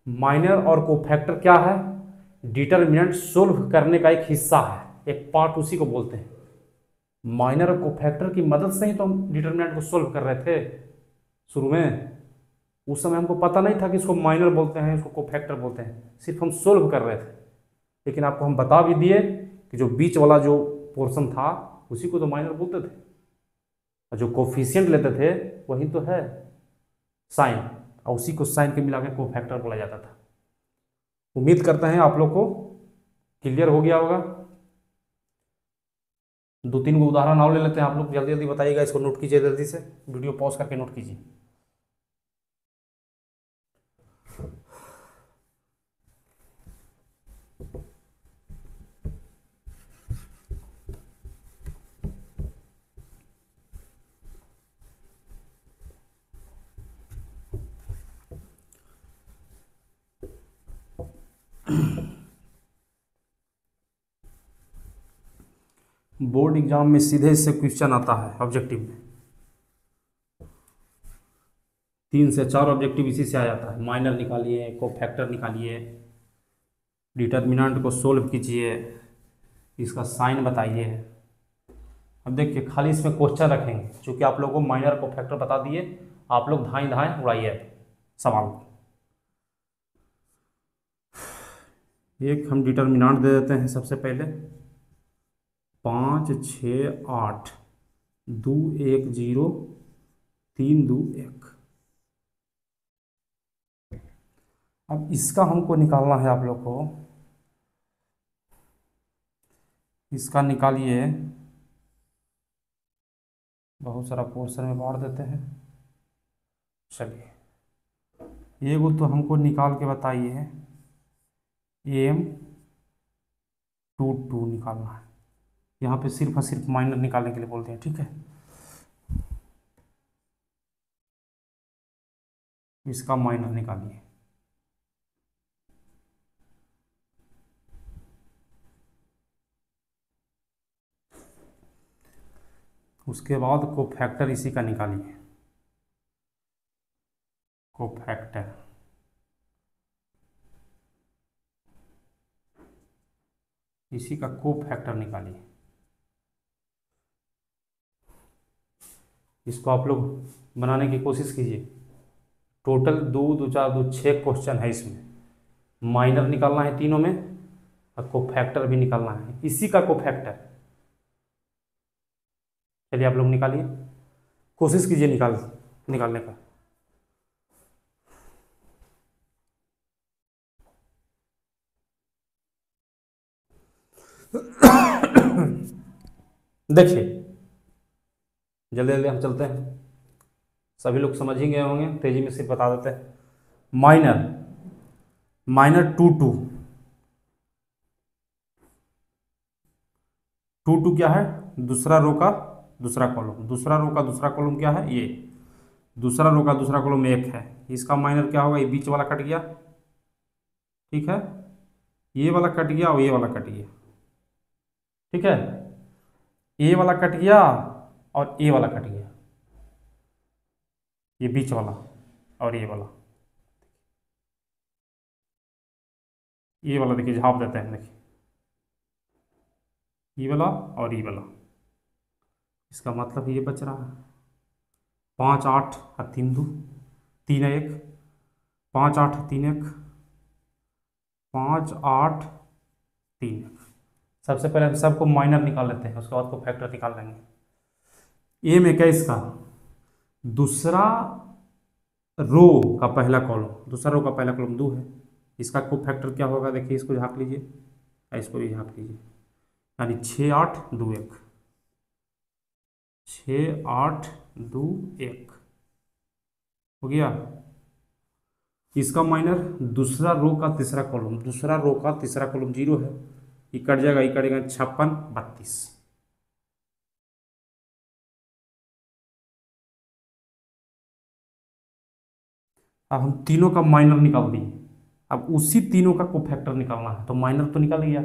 माइनर और कोफैक्टर क्या है, डिटर्मिनेंट सोल्व करने का एक हिस्सा है, एक पार्ट उसी को बोलते हैं। माइनर और कोफैक्टर की मदद से ही तो हम डिटर्मिनेंट को सोल्व कर रहे थे शुरू में। उस समय हमको पता नहीं था कि इसको माइनर बोलते हैं, इसको कोफैक्टर बोलते हैं, सिर्फ हम सोल्व कर रहे थे। लेकिन आपको हम बता भी दिए कि जो बीच वाला जो पोर्शन था उसी को तो माइनर बोलते थे, और जो कोफिशिएंट लेते थे वही तो है साइन, और उसी को साइन के मिला के कोफैक्टर बोला जाता था। उम्मीद करते हैं आप लोग को क्लियर हो गया होगा। 2 3 उदाहरण और ले लेते हैं, आप लोग जल्दी जल्दी बताइएगा, इसको नोट कीजिए, जल्दी से वीडियो पॉज करके नोट कीजिए। बोर्ड एग्जाम में सीधे इससे क्वेश्चन आता है ऑब्जेक्टिव में, 3 से 4 ऑब्जेक्टिव इसी से आ जाता है। माइनर निकालिए, कोफैक्टर निकालिए, डिटर्मिनेंट को सोल्व कीजिए, इसका साइन बताइए। अब देखिए खाली इसमें क्वेश्चन रखेंगे, चूँकि आप लोगों को माइनर कोफैक्टर बता दिए, आप लोग धाएं धाएं उड़ाइए सवाल को। एक हम डिटर्मिनेंट दे देते हैं सबसे पहले, 5 6 8 2 1 0 3 2 1। अब इसका हमको निकालना है, आप लोग को इसका निकालिए, बहुत सारा पोर्शन में बांट देते हैं। चलिए ये वो तो हमको निकाल के बताइए, AM 2 2 निकालना है। यहाँ पे सिर्फ और सिर्फ माइनर निकालने के लिए बोलते हैं, ठीक है। इसका माइनर निकालिए। उसके बाद कोफैक्टर इसी का निकालिए, कोफैक्टर इसी का कोफैक्टर निकालिए। इसको आप लोग बनाने की कोशिश कीजिए। टोटल 2 2 4 2 6 क्वेश्चन है इसमें। माइनर निकालना है तीनों में और कोफैक्टर भी निकालना है, इसी का कोफैक्टर। चलिए आप लोग निकालिए, कोशिश कीजिए निकालने का। देखिए जल्दी जल्दी हम चलते हैं, सभी लोग समझ ही गए होंगे, तेजी में सिर्फ बता देते हैं। माइनर माइनर 2 2 2 2 क्या है? दूसरा रो का दूसरा कॉलम। दूसरा रो का दूसरा कॉलम क्या है? ये दूसरा रो का दूसरा कॉलम 1 है। इसका माइनर क्या होगा? ये बीच वाला कट गया, ठीक है, ये वाला कट गया और ये वाला कट गया, ठीक है, ये वाला कट गया और ये वाला कट गया, ये बीच वाला और ये वाला देखिए झाप देते हैं, देखिए ये वाला और ये वाला। इसका मतलब ये बच रहा है 5 8 और 3 2 3 1 5 8 3 1 5 8 3 1। सबसे पहले हम सबको माइनर निकाल लेते हैं, उसके बाद को फैक्टर निकाल लेंगे। ए में क्या इसका दूसरा रो का पहला कॉलम, दूसरा रो का पहला कॉलम 2 है। इसका को फैक्टर क्या होगा? देखिए इसको झाँक लीजिए, इसको भी झाँक लीजिए, यानी 6 8 2 1 6 8 2 1 हो गया। इसका माइनर दूसरा रो का तीसरा कॉलम, दूसरा रो का तीसरा कॉलम 0 है, ये कट जाएगा, ये कटेगा 56 32। अब हम तीनों का माइनर निकाल दिए, अब उसी तीनों का कोफैक्टर निकालना है। तो माइनर तो निकल गया,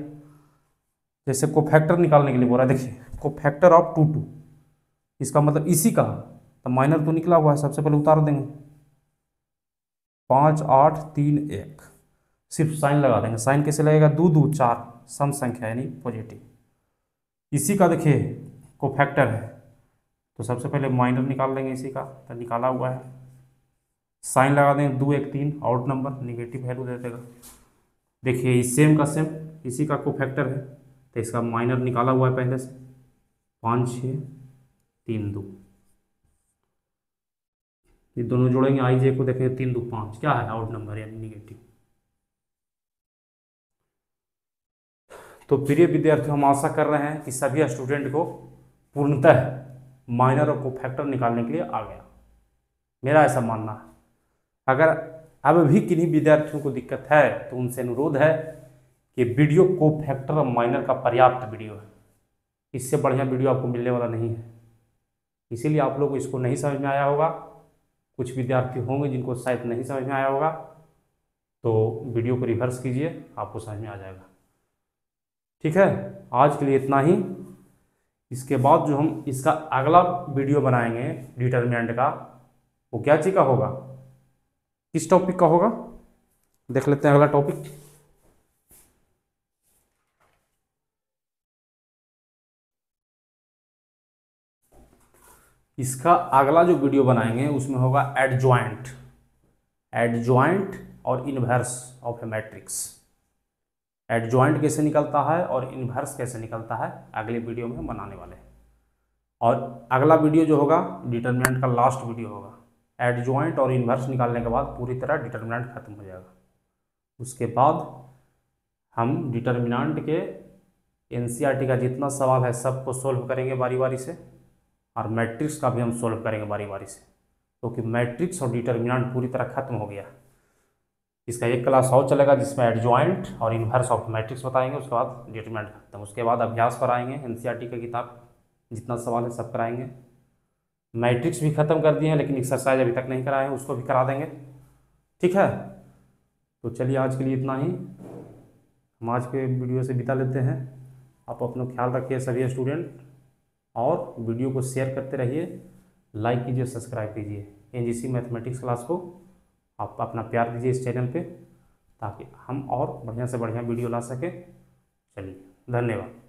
जैसे कोफैक्टर निकालने के लिए बोला, देखिए कोफैक्टर ऑफ 2 2, इसका मतलब इसी का, तो माइनर तो निकला हुआ है, सबसे पहले उतार देंगे 5 8 3 1, सिर्फ साइन लगा देंगे। साइन कैसे लगेगा? 2 2 4 सम संख्या यानी पॉजिटिव। इसी का देखिए कोफैक्टर है, तो सबसे पहले माइनर निकाल लेंगे इसी का, तो निकाला हुआ है, साइन लगा देंगे 2 1 3 आउट नंबर निगेटिव वैल्यू दे देगा। देखिए सेम का सेम इसी का कोफैक्टर है, तो इसका माइनर निकाला हुआ है पहले से 5 6 3 2। ये दोनों जोड़ेंगे आई जे को, देखें 3 2 5 क्या है? आउट नंबर यानी निगेटिव। तो प्रिय विद्यार्थी, हम आशा कर रहे हैं कि सभी स्टूडेंट को पूर्णतः माइनर और कोफैक्टर निकालने के लिए आ गया, मेरा ऐसा मानना है। अगर अब भी किन्हीं विद्यार्थियों को दिक्कत है तो उनसे अनुरोध है कि वीडियो कोफैक्टर और माइनर का पर्याप्त वीडियो है, इससे बढ़िया वीडियो आपको मिलने वाला नहीं है। इसीलिए आप लोग को इसको नहीं समझ में आया होगा, कुछ विद्यार्थी होंगे जिनको शायद नहीं समझ में आया होगा, तो वीडियो को रिवर्स कीजिए, आपको समझ में आ जाएगा। ठीक है, आज के लिए इतना ही। इसके बाद जो हम इसका अगला वीडियो बनाएंगे डिटरमिनेंट का, वो क्या चीज़ का होगा, किस टॉपिक का होगा, देख लेते हैं अगला टॉपिक। इसका अगला जो वीडियो बनाएंगे उसमें होगा एडजॉइंट और inverse of A matrix. Adjoint कैसे निकलता है और इनवर्स कैसे निकलता है अगले वीडियो में हम बनाने वाले हैं। और अगला वीडियो जो होगा डिटरमिनेंट का लास्ट वीडियो होगा। एडजॉइंट और इनवर्स निकालने के बाद पूरी तरह डिटरमिनेंट खत्म हो जाएगा। उसके बाद हम डिटरमिनेंट के एनसीईआरटी का जितना सवाल है सबको सोल्व करेंगे बारी बारी से, और मैट्रिक्स का भी हम सोल्व करेंगे बारी बारी से, क्योंकि मैट्रिक्स और डिटरमिनेंट पूरी तरह खत्म हो गया। इसका एक क्लास और चलेगा जिसमें एडजॉइंट और इनवर्स ऑफ मैट्रिक्स बताएंगे, उसके बाद डिटरमिनेंट खत्म। उसके बाद अभ्यास कराएंगे, एनसीईआरटी का किताब जितना सवाल है सब कराएंगे। मैट्रिक्स भी खत्म कर दिए हैं, लेकिन एक्सरसाइज अभी तक नहीं कराए हैं, उसको भी करा देंगे। ठीक है, तो चलिए आज के लिए इतना ही, हम आज के वीडियो से बिता लेते हैं। आप अपना ख्याल रखिए सभी स्टूडेंट, और वीडियो को शेयर करते रहिए, लाइक कीजिए, सब्सक्राइब कीजिए। एनजीसी मैथमेटिक्स क्लास को आप अपना प्यार दीजिए इस चैनल पे, ताकि हम और बढ़िया से बढ़िया वीडियो ला सकें। चलिए, धन्यवाद।